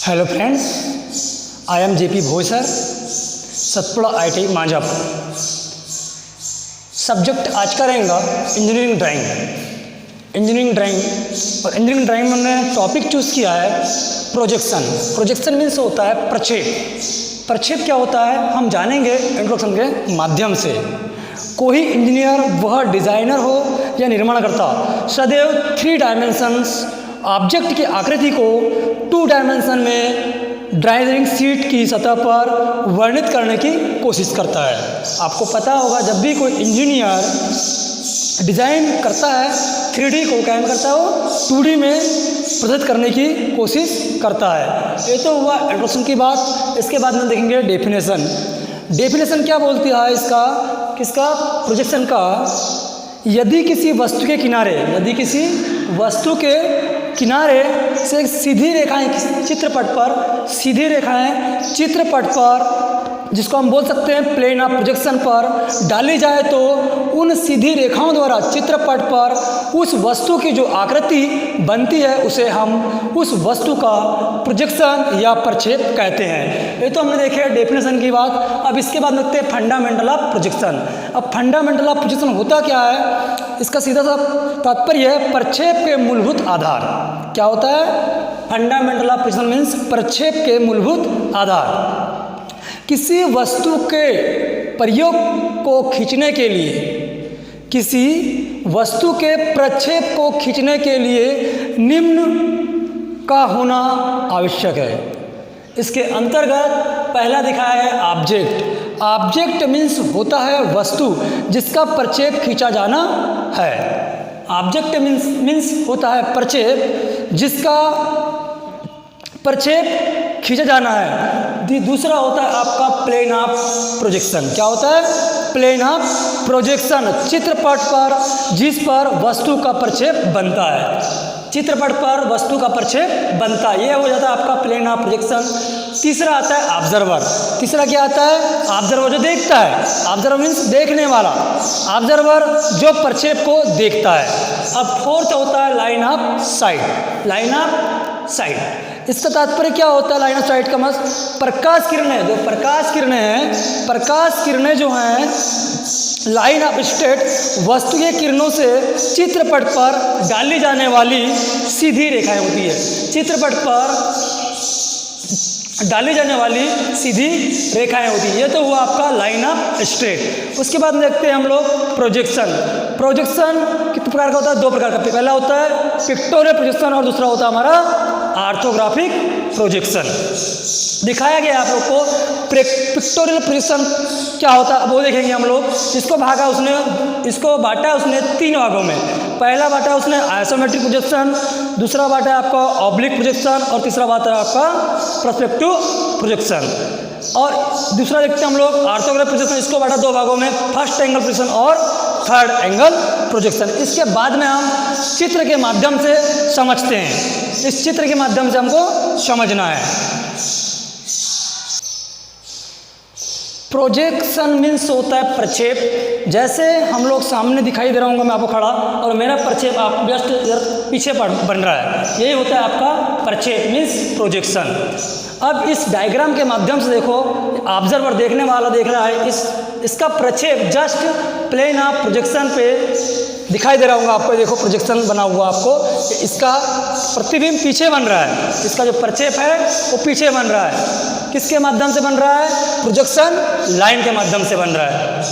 Hello friends, I am JP Bhoi sir, Satpura IT Manjhapur. Subject आज का रहेगा इंजीनियरिंग ड्राइंग। इंजीनियरिंग ड्राइंग में हमने टॉपिक चूज़ किया है प्रोजेक्शन। प्रोजेक्शन मीन्स होता है प्रक्षेप। प्रक्षेप क्या होता है हम जानेंगे इंट्रोडक्शन के माध्यम से। कोई इंजीनियर, वह डिज़ाइनर हो या निर्माणकर्ता, सदैव 3 डायमेंशंस ऑब्जेक्ट की आकृति को 2 डायमेंशन में ड्राइंग शीट की सतह पर वर्णित करने की कोशिश करता है। आपको पता होगा जब भी कोई इंजीनियर डिज़ाइन करता है 3D को क्या करता है, वो 2D में प्रदर्शित करने की कोशिश करता है। ये तो हुआ इंट्रोडक्शन की बात। इसके बाद में देखेंगे डेफिनेशन। डेफिनेशन क्या बोलती है इसका, किसका, प्रोजेक्शन का। यदि किसी वस्तु के किनारे से सीधी रेखाएं चित्रपट पर जिसको हम बोल सकते हैं प्लेन ऑफ प्रोजेक्शन पर डाली जाए तो उन सीधी रेखाओं द्वारा चित्रपट पर उस वस्तु की जो आकृति बनती है उसे हम उस वस्तु का प्रोजेक्शन या प्रक्षेप कहते हैं। ये तो हमने देखे डेफिनेशन की बात। अब इसके बाद देखते हैं फंडामेंटल ऑफ प्रोजेक्शन। अब फंडामेंटल ऑफ प्रोजेक्शन होता क्या है, इसका सीधा सा तात्पर्य है प्रक्षेप के मूलभूत आधार। क्या होता है फंडामेंटल ऑफ प्रोजेक्शन मीन्स प्रक्षेप के मूलभूत आधार। किसी वस्तु के प्रयोग को खींचने के लिए, किसी वस्तु के प्रक्षेप को खींचने के लिए निम्न का होना आवश्यक है। इसके अंतर्गत पहला दिखाया है ऑब्जेक्ट। ऑब्जेक्ट मीन्स होता है वस्तु जिसका प्रक्षेप खींचा जाना है। ऑब्जेक्ट मीन्स होता है प्रक्षेप जिसका प्रक्षेप खींचा जाना है। दूसरा होता है आपका प्लेन ऑफ प्रोजेक्शन। क्या होता है प्लेन ऑफ प्रोजेक्शन, चित्रपट पर जिस पर वस्तु का प्रक्षेप बनता है। चित्रपट पर वस्तु का प्रक्षेप बनता है, ये हो जाता है आपका प्लेन ऑफ प्रोजेक्शन। तीसरा आता है ऑब्जर्वर। तीसरा क्या आता है ऑब्जर्वर, जो देखता है। ऑब्जर्वर मीन्स देखने वाला, ऑब्जर्वर जो प्रक्षेप को देखता है। अब फोर्थ होता है line of site. Line of site इसका तात्पर्य क्या होता है, लाइन ऑफ साइट का मतलब प्रकाश किरणें, जो प्रकाश किरणें जो हैं लाइन ऑफ स्टेट वस्तु के किरणों से चित्रपट पर डाली जाने वाली सीधी रेखाएं होती है। चित्रपट पर डाली जाने वाली सीधी रेखाएं होती है। ये तो हुआ आपका लाइन ऑफ स्ट्रेट। उसके बाद देखते हैं हम लोग प्रोजेक्शन। प्रोजेक्शन कितने प्रकार का होता है, 2 प्रकार का। पहला होता है पिक्टोरियल प्रोजेक्शन और दूसरा होता है हमारा ऑर्थोग्राफिक प्रोजेक्शन। दिखाया गया आप लोग को पिक्टोरियल प्रोजेक्शन क्या होता है वो देखेंगे हम लोग। इसको बांटा उसने 3 भागों में। पहला बांटा उसने आइसोमेट्रिक प्रोजेक्शन, दूसरा बांटा है आपका ऑब्लिक प्रोजेक्शन और तीसरा बांटा है आपका पर्सपेक्टिव प्रोजेक्शन। और दूसरा देखते हैं हम लोग ऑर्थोग्राफिक प्रोजेक्शन। इसको बांटा 2 भागों में, फर्स्ट एंगल प्रोजेक्शन और थर्ड एंगल प्रोजेक्शन। इसके बाद में हम चित्र के माध्यम से समझते हैं। इस चित्र के माध्यम से हमको समझना है। प्रोजेक्शन मीन्स होता है प्रक्षेप। जैसे हम लोग सामने दिखाई दे रहा हूँ मैं आपको खड़ा, और मेरा प्रक्षेप आप जस्ट पीछे बन रहा है, यही होता है आपका प्रक्षेप मीन्स प्रोजेक्शन। अब इस डायग्राम के माध्यम से देखो, ऑब्जर्वर देखने वाला देख रहा है, इसका प्रक्षेप जस्ट प्लेन ऑफ प्रोजेक्शन पे दिखाई दे रहा होगा आपको। देखो प्रोजेक्शन बना हुआ आपको, इसका प्रतिबिंब पीछे बन रहा है। इसका जो प्रक्षेप है वो पीछे बन रहा है। किसके माध्यम से बन रहा है, प्रोजेक्शन लाइन के माध्यम से बन रहा है।